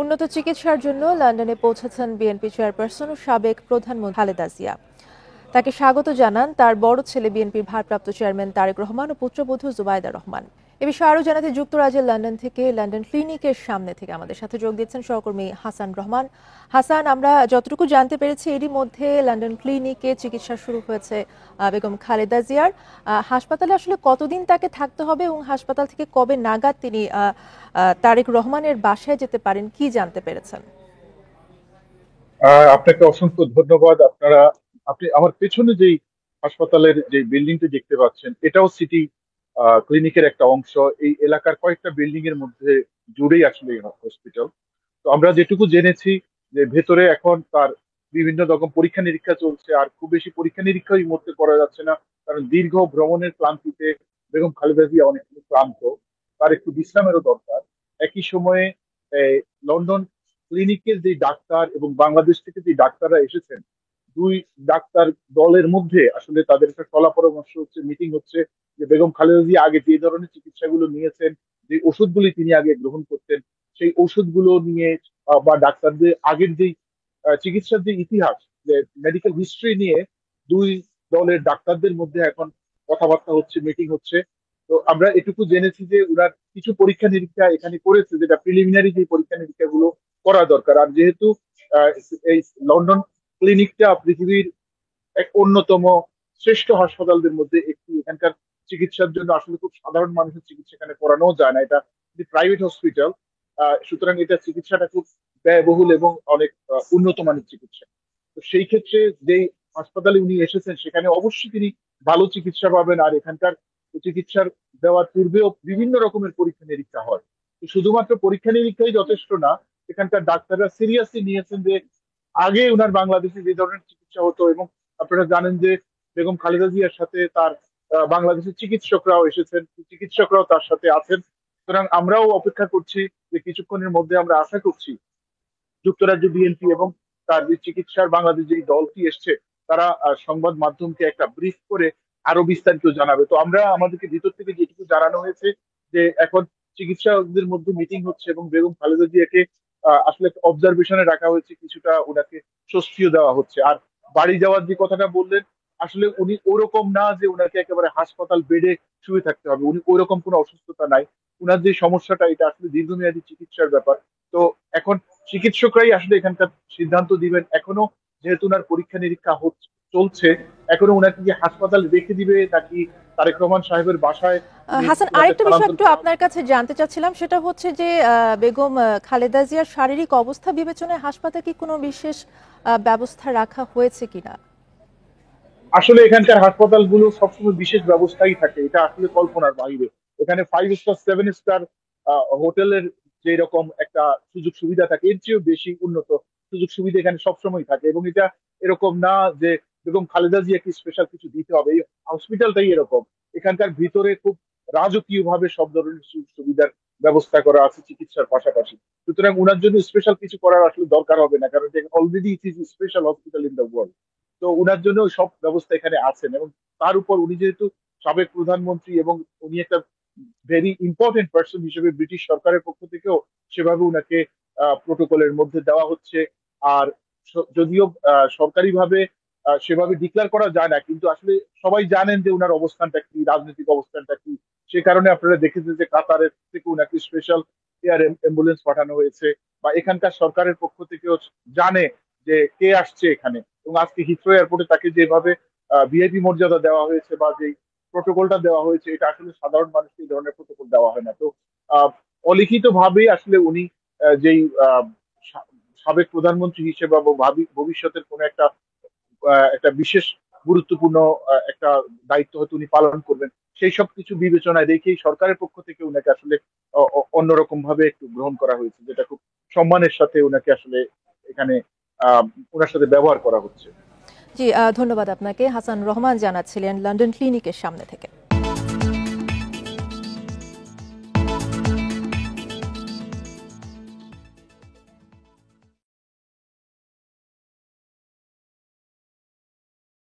উন্নত চিকিৎসার জন্য লন্ডনে পৌঁছেছেন বিএনপি চেয়ারপারসন ও সাবেক প্রধানমন্ত্রী খালেদা জিয়া। তাকে স্বাগত জানান তার বড় ছেলে বিএনপির ভারপ্রাপ্ত চেয়ারম্যান তারেক রহমান ও পুত্রবধূ জুবাইদা রহমান। এ বিষয়ে আরও জানাতে যুক্তরাজ্যের লন্ডন থেকে লন্ডন ক্লিনিকের সামনে থেকে আমাদের সাথে যোগ দিচ্ছেন সহকর্মী হাসান রহমান। হাসান, আমরা যতটুকু জানতে পেরেছি এরই মধ্যে লন্ডন ক্লিনিকে চিকিৎসা শুরু হয়েছে বেগম খালেদা জিয়ার। হাসপাতালে আসলে কতদিন তাকে থাকতে হবে এবং হাসপাতাল থেকে কবে নাগাদ তিনি তারেক রহমানের বাসায় যেতে পারেন, কি জানতে পেরেছেন? আপনাকে অসংখ্য ধন্যবাদ। আপনি আমার পেছনে যেই হাসপাতালের যে বিল্ডিংটি দেখতে পাচ্ছেন, এটাও সিটি ক্লিনিকের একটা অংশ। এই এলাকার কয়েকটা বিল্ডিং এর মধ্যে জুড়েই আসলে এই হসপিটাল। তো আমরা যেটুকু জেনেছি যে ভেতরে এখন তার বিভিন্ন রকম পরীক্ষা নিরীক্ষা চলছে, আর খুব বেশি পরীক্ষা নিরীক্ষা এই মুহূর্তে করা যাচ্ছে না, কারণ দীর্ঘ ভ্রমণের ক্লান্তিতে বেগম খালেদা জিয়া অনেক ক্লান্ত। তার একটু বিশ্রামেরও দরকার। একই সময়ে লন্ডন ক্লিনিকের যে ডাক্তার এবং বাংলাদেশ থেকে যে ডাক্তাররা এসেছেন, দুই ডাক্তার দলের মধ্যে আসলে তাদের একটা সলা পরামর্শ হচ্ছে, মিটিং হচ্ছে যে বেগম খালেদা জিয়া আগে যে ধরনের চিকিৎসাগুলো নিয়েছেন, যে ওষুধগুলি তিনি আগে গ্রহণ করতেন, সেই ওষুধগুলো নিয়ে বা ডাক্তারদের আগের যে চিকিৎসার যে ইতিহাস, যে মেডিকেল হিস্ট্রি নিয়ে দুই দলের ডাক্তারদের মধ্যে এখন কথাবার্তা হচ্ছে, মিটিং হচ্ছে। তো আমরা এটুকু জেনেছি যে ওনার কিছু পরীক্ষা নিরীক্ষা এখানে করেছে, যেটা প্রিলিমিনারি যে পরীক্ষা নিরীক্ষা গুলো করা দরকার। আর যেহেতু আহ, এই লন্ডন ক্লিনিকটা পৃথিবীর এক অন্যতম শ্রেষ্ঠ হাসপাতালদের মধ্যে একটি, এখানকার চিকিৎসার জন্য আসলে খুব সাধারণ মানুষের চিকিৎসা এখানে করানো যায় না, এটা প্রাইভেট হসপিটাল। সুতরাং এটা চিকিৎসাটা খুব ব্যয়বহুল এবং অনেক উন্নত মানের চিকিৎসা। তো সেই ক্ষেত্রে যে হাসপাতালে উনি এসেছেন সেখানে অবশ্যই তিনি ভালো চিকিৎসা পাবেন। আর এখানকার চিকিৎসার দেওয়ার পূর্বেও বিভিন্ন রকমের পরীক্ষা নিরীক্ষা হয়। তো শুধুমাত্র পরীক্ষা নিরীক্ষাই যথেষ্ট না, এখানকার ডাক্তাররা সিরিয়াসলি নিয়েছেন যে আগে উনার বাংলাদেশে যে ধরনের চিকিৎসা হতো, এবং আপনারা জানেন যে বেগম খালেদা জিয়ার সাথে তার বাংলাদেশের চিকিৎসকরাও এসেছেন, চিকিৎসকরাও তার সাথে আছেন। সুতরাং আমরাও অপেক্ষা করছি যে কিছুক্ষণের মধ্যে আমরা আশা করছি যুক্তরাজ্য বিএনপি এবং তার যে চিকিৎসার বাংলাদেশ যে দলটি এসছে, তারা সংবাদ মাধ্যমকে একটা ব্রিফ করে আরো বিস্তারিত জানাবে। তো আমরা আমাদেরকে ভিতর থেকে যেটুকু জানানো হয়েছে যে এখন চিকিৎসকদের মধ্যে মিটিং হচ্ছে এবং বেগম খালেদা জিয়াকে আসলে অবজারভেশনে রাখা হয়েছে, কিছুটা ওনাকে স্বস্তিও দেওয়া হচ্ছে। আর বাড়ি যাওয়ার যে কথাটা বললেন, আসলে উনি ওরকম না যে উনাকে একেবারে হাসপাতাল বেডে শুয়ে থাকতে হবে, উনি ওইরকম কোনো অসুস্থতা নাই। উনার যে সমস্যাটা, এটা আসলে দীর্ঘমেয়াদী চিকিৎসার ব্যাপার। তো এখন চিকিৎসকরাই আসলে এখানকার সিদ্ধান্ত দিবেন। এখনো যেহেতু উনার পরীক্ষা নিরীক্ষা চলছে, এখনো উনাকে কি হাসপাতাল রেখে দিবে নাকি তারেক রহমান সাহেবের বাসায় হাসান, উনাকে আরেকটা বিষয় স্থানান্তর একটু করা হবে। আপনার কাছে জানতে চাচ্ছিলাম, সেটা হচ্ছে যে বেগম খালেদা জিয়ার শারীরিক অবস্থা বিবেচনায় হাসপাতালে কি কোনো বিশেষ ব্যবস্থা রাখা হয়েছে কিনা? আসলে এখানকার হাসপাতালগুলো সবসময় বিশেষ ব্যবস্থাই থাকে, এটা আসলে কল্পনার বাইরে। এখানে 5 স্টার 7 স্টার হোটেলের যে রকম একটা সুযোগ সুবিধা থাকে, এর চেয়েও বেশি উন্নত সুযোগ সুবিধা এখানে সবসময় থাকে। এবং এটা এরকম না যে বেগম খালেদা জিয়াকে স্পেশাল কিছু দিতে হবে, এই হসপিটালটাই এরকম। এখানকার ভিতরে খুব রাজকীয় ভাবে সব ধরনের সুযোগ সুবিধার ব্যবস্থা করা আছে চিকিৎসার পাশাপাশি। সুতরাং উনার জন্য স্পেশাল কিছু করার আসলে দরকার হবে না, কারণ already it is special hospital in the world. তো উনার জন্য সব ব্যবস্থা এখানে আছেন। এবং তার উপর উনি যেহেতু সাবেক প্রধানমন্ত্রী, এবং উনি একটা ভেরি ইম্পর্টেন্ট পার্সন হিসেবে ব্রিটিশ সরকারের পক্ষ থেকেও সেভাবে উনাকে প্রোটোকলের মধ্যে দেওয়া হচ্ছে। আর যদিও সরকারিভাবে সেভাবে ডিক্লেয়ার করা যায় না, কিন্তু আসলে সবাই জানেন যে উনার অবস্থানটা কি, রাজনৈতিক অবস্থানটা কি। সে কারণে আপনারা দেখেছেন যে কাতারের থেকে উনাকে স্পেশাল এয়ার অ্যাম্বুলেন্স পাঠানো হয়েছে, বা এখানকার সরকারের পক্ষ থেকেও জানে যে কে আসছে এখানে। এবং আজকে হিথ্রো এয়ারপোর্টে তাকে যেভাবে ভিআইপি মর্যাদা দেওয়া হয়েছে বা যে প্রোটোকলটা দেওয়া হয়েছে, এটা আসলে সাধারণ মানুষকে এই ধরনের প্রোটোকল দেওয়া হয় না। তো অলিখিত ভাবে আসলে উনি যেই সাবেক প্রধানমন্ত্রী হিসেবে বা ভবিষ্যতের কোন একটা একটা বিশেষ গুরুত্বপূর্ণ একটা দায়িত্ব হয়তো উনি পালন করবেন, সেই সব কিছু বিবেচনায় রেখেই সরকারের পক্ষ থেকে উনাকে আসলে অন্যরকম ভাবে একটু গ্রহণ করা হয়েছে, যেটা খুব সম্মানের সাথে উনাকে আসলে এখানে আহ ওনার সাথে ব্যবহার করা হচ্ছে। জি, ধন্যবাদ আপনাকে। হাসান রহমান জানাচ্ছিলেন লন্ডন ক্লিনিকের সামনে থেকে।